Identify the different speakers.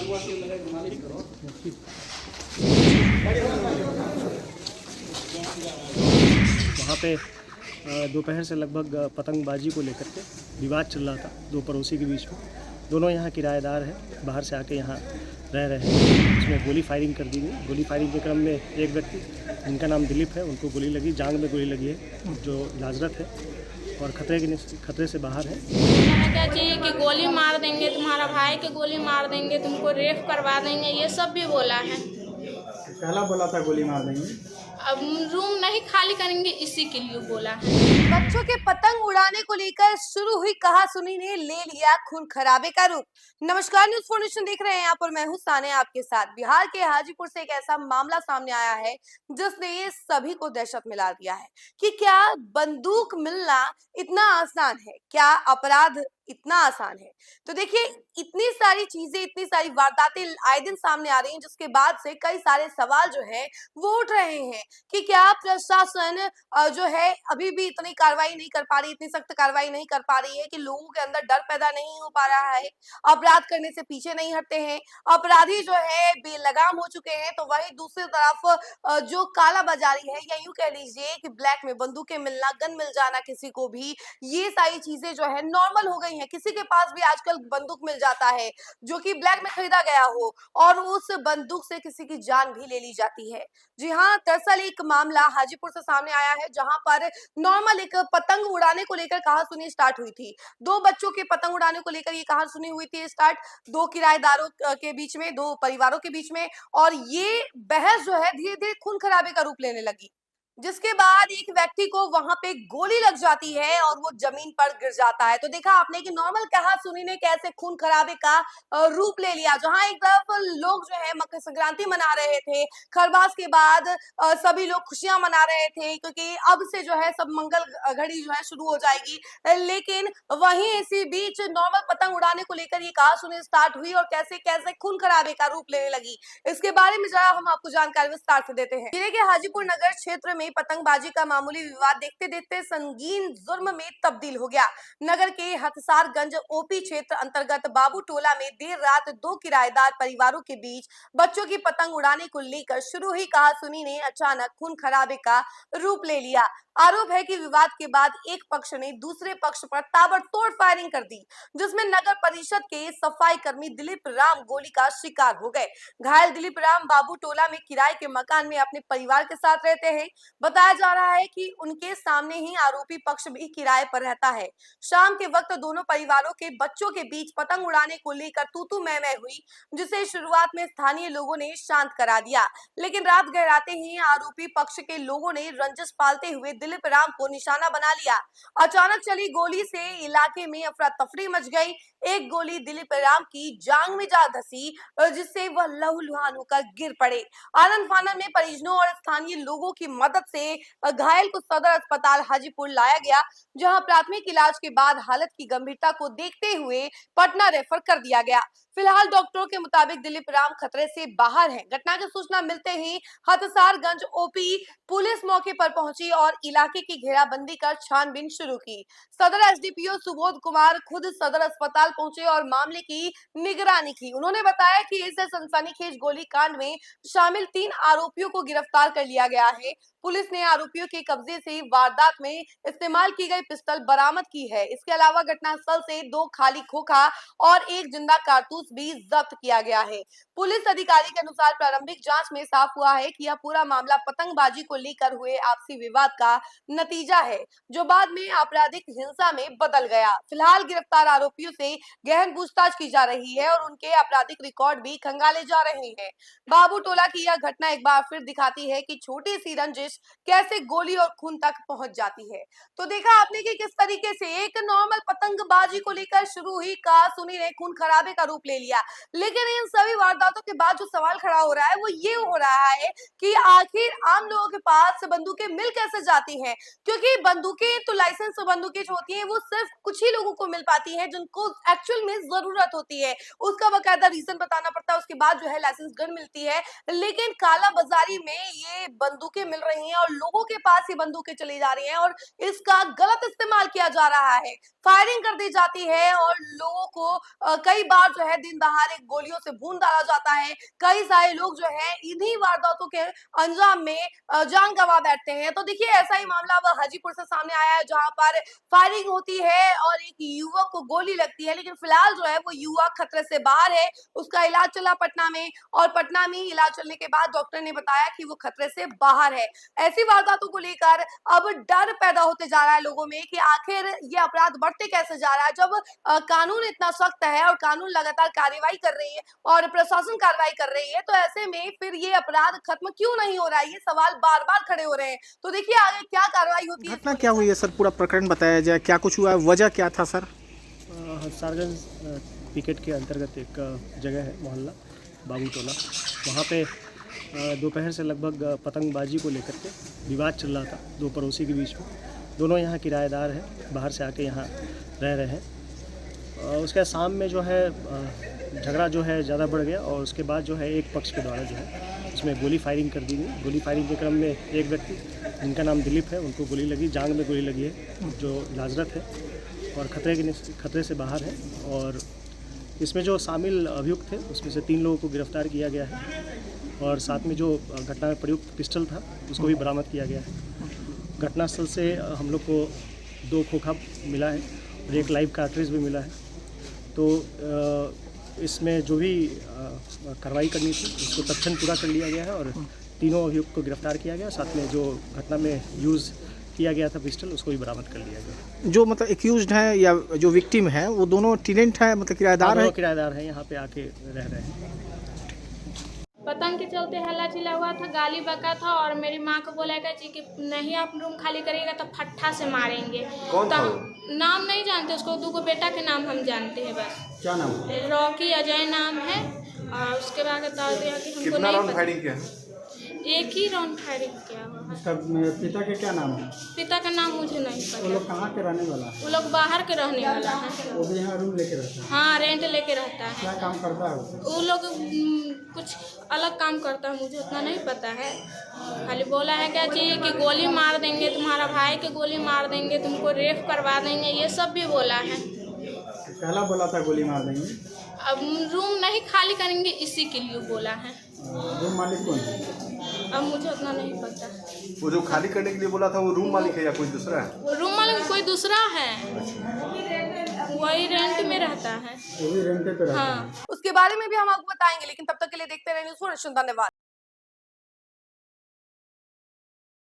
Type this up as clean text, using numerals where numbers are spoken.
Speaker 1: वहाँ पे दोपहर से लगभग पतंगबाजी को लेकर के विवाद चल रहा था दो पड़ोसी के बीच में। दोनों यहाँ किराएदार हैं, बाहर से आके यहाँ रह रहे हैं। इसमें गोली फायरिंग कर दी गई। गोली फायरिंग के क्रम में एक व्यक्ति जिनका नाम दिलीप है, उनको गोली लगी, जांघ में गोली लगी है, जो इलाजरत है और खतरे से बाहर है।
Speaker 2: क्या चाहिए कि गोली मार देंगे, तुम्हारा भाई के गोली मार देंगे, तुमको रेप करवा देंगे, ये सब भी बोला है।
Speaker 3: पहला बोला था गोली मार देंगे,
Speaker 2: अब रूम नहीं खाली करेंगे इसी के लिए बोला है।
Speaker 4: बच्चों के पतंग उड़ाने को लेकर शुरू हुई कहासुनी ने ले लिया खून खराबे का रूप। नमस्कार, न्यूज़ 4 नेशन देख रहे हैं, यहाँ पर मैं हूँ सानिया आपके साथ। बिहार के हाजीपुर से एक ऐसा मामला सामने आया है जिसने सभी को दहशत मिला दिया है कि क्या बंदूक मिलना इतना आसान है, क्या अपराध इतना आसान है। तो देखिए, इतनी सारी चीजें, इतनी सारी वारदातें आए दिन सामने आ रही हैं, जिसके बाद से कई सारे सवाल जो है वो उठ रहे हैं कि क्या प्रशासन जो है अभी भी इतनी कार्रवाई नहीं कर पा रही, इतनी सख्त कार्रवाई नहीं कर पा रही है कि लोगों के अंदर डर पैदा नहीं हो पा रहा है, अपराध करने से पीछे नहीं हटते हैं, अपराधी जो है बेलगाम हो चुके हैं। तो वही दूसरी तरफ जो काला बाजारी है, या यूं कह लीजिए कि ब्लैक में बंदूकें मिलना, गन मिल जाना किसी को भी, ये सारी चीजें जो है नॉर्मल हो गई हैं। किसी के पास भी आजकल बंदूक मिल जाता है जो कि ब्लैक में खरीदा गया हो, और उस बंदूक से किसी की जान भी ले ली जाती है। जी हाँ, दरअसल एक मामला हाजीपुर से सामने आया है, जहां पर नॉर्मल एक पतंग उड़ाने को लेकर कहासुनी स्टार्ट हुई थी। दो बच्चों के पतंग उड़ाने को लेकर ये कहासुनी हुई थी स्टार्ट, दो किराएदारों के बीच में, दो परिवारों के बीच में, और ये बहस जो है धीरे धीरे खून खराबे का रूप लेने लगी, जिसके बाद एक व्यक्ति को वहां पे गोली लग जाती है और वो जमीन पर गिर जाता है। तो देखा आपने कि नॉर्मल कहासुनी ने कैसे खून खराबे का रूप ले लिया। जहां एक तरफ लोग जो है मकर संक्रांति मना रहे थे, खरबास के बाद सभी लोग खुशियां मना रहे थे, क्योंकि अब से जो है सब मंगल घड़ी जो है शुरू हो जाएगी। लेकिन वहीं इसी बीच नॉर्मल पतंग उड़ाने को लेकर ये कहासुनी स्टार्ट हुई और कैसे कैसे खून खराबे का रूप लेने लगी, इसके बारे में जरा हम आपको जानकारी विस्तार से देते हैं। जिले के हाजीपुर नगर क्षेत्र में पतंगबाजी का मामूली विवाद देखते देखते संगीन जुर्म में तब्दील हो गया। नगर के हथसारगंज ओपी क्षेत्र अंतर्गत बाबू टोला में देर रात दो किराएदार परिवारों के बीच बच्चों की पतंग उड़ाने को लेकर शुरू हुई कहासुनी ने अचानक खून खराबे का रूप ले लिया। आरोप है कि विवाद के बाद एक पक्ष ने दूसरे पक्ष पर ताबड़तोड़ फायरिंग कर दी, जिसमें नगर परिषद के सफाई कर्मी दिलीप राम गोली का शिकार हो गए। घायल दिलीप राम बाबू टोला में किराए के मकान में अपने परिवार के साथ रहते हैं। बताया जा रहा है कि उनके सामने ही आरोपी पक्ष भी किराए पर रहता है। शाम के वक्त दोनों परिवारों के बच्चों के बीच पतंग उड़ाने को लेकर तू मैं हुई, जिसे शुरुआत में स्थानीय लोगों ने शांत करा दिया, लेकिन रात गहराते ही आरोपी पक्ष के लोगों ने रंजिश पालते हुए दिलीप राम को निशाना बना लिया। अचानक चली गोली से इलाके में अफरा तफरी मच गई। एक गोली दिलीप राम की जांघ में जा धसी, जिससे वह लहूलुहान होकर गिर पड़े। आनंद फानन में परिजनों और स्थानीय लोगों की मदद से घायल को सदर अस्पताल हाजीपुर लाया गया, जहां प्राथमिक इलाज के बाद हालत की गंभीरता को देखते हुए पटना रेफर कर दिया गया। फिलहाल डॉक्टरों के मुताबिक दिलीप राम खतरे से बाहर हैं। घटना की सूचना मिलते ही हथसारगंज ओपी पुलिस मौके पर पहुंची और इलाके की घेराबंदी कर छानबीन शुरू की। सदर एसडीपीओ सुबोध कुमार खुद सदर अस्पताल पहुंचे और मामले की निगरानी की। उन्होंने बताया कि इस सनसनीखेज गोलीकांड में शामिल 3 आरोपियों को गिरफ्तार कर लिया गया है। पुलिस ने आरोपियों के कब्जे से वारदात में इस्तेमाल की गई पिस्टल बरामद की है। इसके अलावा घटनास्थल से 2 खाली खोखा और 1 जिंदा कारतूस भी जब्त किया गया है। पुलिस अधिकारी के अनुसार प्रारंभिक जांच में साफ हुआ है कि यह पूरा मामला पतंगबाजी को लेकर हुए आपसी विवाद का नतीजा है, जो बाद में आपराधिक हिंसा में बदल गया। फिलहाल गिरफ्तार आरोपियों से गहन पूछताछ की जा रही है और उनके आपराधिक रिकॉर्ड भी खंगाले जा रहे हैं। बाबू टोला की यह घटना एक बार फिर दिखाती है कि छोटी सी रंजिश कैसे गोली और खून तक पहुंच जाती है। तो देखा आपने कि किस तरीके से एक नॉर्मल पतंगबाजी को लेकर शुरू हुई कहासुनी ने खून खराबे का रूप ले लिया, लेकिन इन सभी वारदातों के बाद जो सवाल खड़ा हो रहा है वो ये हो रहा है कि आखिर आम लोगों के पास बंदूकें मिल कैसे जाती हैं, क्योंकि बंदूकें तो लाइसेंस बंदूकें जो होती हैं वो सिर्फ कुछ ही लोगों को मिल पाती हैं, जिनको एक्चुअल में जरूरत होती है उसका बकायदा रीजन बताना पड़ता है, उसके बाद जो है लाइसेंस गन मिलती है। लेकिन काला बाजारी में ये बंदूकें मिल रही हैं और लोगों के पास ये बंदूकें चली जा रही हैं और इसका गलत इस्तेमाल किया जा रहा है, फायरिंग कर दी जाती है और लोगों को कई बार जो है दिन दहाड़े गोलियों से भून डाला जाता है। कई सारे लोग जो है इन्हीं वारदातों के अंजाम में जान गंवा बैठते हैं। तो देखिए ऐसा ही मामला अब हाजीपुर से सामने आया है जहां पर फायरिंग होती है और एक युवक को गोली लगती है, लेकिन फिलहाल जो है वो युवक खतरे से बाहर है। उसका इलाज चला पटना में और पटना में इलाज चलने के बाद डॉक्टर ने बताया कि वो खतरे से बाहर है। ऐसी वारदातों को लेकर अब डर पैदा होते जा रहा है लोगों में कि आखिर ये अपराध बढ़ते कैसे जा रहा है। जब कानून इतना सख्त है और कानून लगातार कार्रवाई कर रही है और प्रशासन कार्रवाई कर रही है, तो ऐसे में फिर ये अपराध खत्म क्यों नहीं हो रहा है, ये सवाल बार बार खड़े हो रहे हैं। तो देखिए आगे क्या कार्रवाई होती है।
Speaker 3: घटना क्या हुई है सर, पूरा प्रकरण बताया जाए, क्या कुछ हुआ है, वजह क्या था सर?
Speaker 1: हंसारगंज पिकेट के अंतर्गत एक जगह है मोहल्ला बाबू टोला, वहाँ पे दोपहर से लगभग पतंगबाजी को लेकर के विवाद चल रहा था दो पड़ोसी के बीच में। दोनों यहाँ किराएदार हैं, बाहर से आके यहाँ रह रहे हैं। उसके शाम में जो है झगड़ा जो है ज़्यादा बढ़ गया और उसके बाद जो है एक पक्ष के द्वारा जो है इसमें गोली फायरिंग कर दी गई। गोली फायरिंग के क्रम में एक व्यक्ति जिनका नाम दिलीप है उनको गोली लगी, जांग में गोली लगी है जो इलाजरत है और खतरे से बाहर है। और इसमें जो शामिल अभियुक्त थे उसमें से 3 लोगों को गिरफ्तार किया गया है और साथ में जो घटना में प्रयुक्त पिस्टल था उसको भी बरामद किया गया है। घटनास्थल से हम लोग को 2 खोखा मिला है और एक लाइव कार्ट्रिज भी मिला है। तो इसमें जो भी कार्रवाई करनी थी उसको तत्क्षण पूरा कर लिया गया है और तीनों अभियुक्त को गिरफ्तार किया गया। साथ में जो घटना में यूज़ किया गया था पिस्टल उसको भी बरामद कर लिया गया।
Speaker 3: जो मतलब एक्यूज्ड है या जो विक्टिम है वो दोनों टेनेंट है, मतलब किराएदार है?
Speaker 1: किराएदार हैं, यहाँ पे आके रह रहे हैं।
Speaker 2: पतंग के चलते हल्ला चिल्ला हुआ था, गाली बका था और मेरी माँ को बोला गया जी कि नहीं आप रूम खाली करिएगा तो फट्ठा से मारेंगे।
Speaker 5: कौन था?
Speaker 2: नाम नहीं जानते उसको, 2 बेटा के नाम हम जानते हैं बस।
Speaker 3: क्या नाम?
Speaker 2: रॉकी अजय नाम है और उसके बाद बता दिया कि हमको
Speaker 5: कितना
Speaker 2: नहीं
Speaker 5: राउंड
Speaker 2: पता।
Speaker 5: फायरिंग किया है?
Speaker 2: एक ही राउंड फायरिंग किया हुआ है।
Speaker 3: उसका पिता के क्या नाम है?
Speaker 2: पिता का नाम मुझे नहीं
Speaker 3: वो
Speaker 2: पता।
Speaker 3: लोग कहाँ के रहने वाला है?
Speaker 2: वो लोग बाहर के रहने वाला है।
Speaker 3: वो भी यहाँ रूम लेके रहता है?
Speaker 2: हाँ, रेंट लेके रहता है।
Speaker 3: क्या काम करता है वो?
Speaker 2: वो लोग कुछ अलग काम करता है, मुझे उतना नहीं पता है। खाली बोला है क्या जी कि गोली मार देंगे, तुम्हारा भाई के गोली मार देंगे, तुमको रेप करवा देंगे, ये सब भी बोला है।
Speaker 3: पहला बोला था गोली मार देंगे।
Speaker 2: अब रूम नहीं खाली करेंगे इसी के लिए बोला है।
Speaker 3: रूम मालिक कौन है?
Speaker 2: अब मुझे उतना नहीं पता।
Speaker 5: वो जो खाली करने के लिए बोला था वो रूम मालिक है या कोई दूसरा है?
Speaker 2: रूम मालिक कोई दूसरा है, वही रेंट में रहता है।
Speaker 3: वो भी रेंटे पे रहता है।
Speaker 2: हाँ,
Speaker 4: उसके बारे में भी हम आपको बताएंगे, लेकिन तब तक के लिए देखते रहिए न्यूज़ फॉर नेशन। धन्यवाद।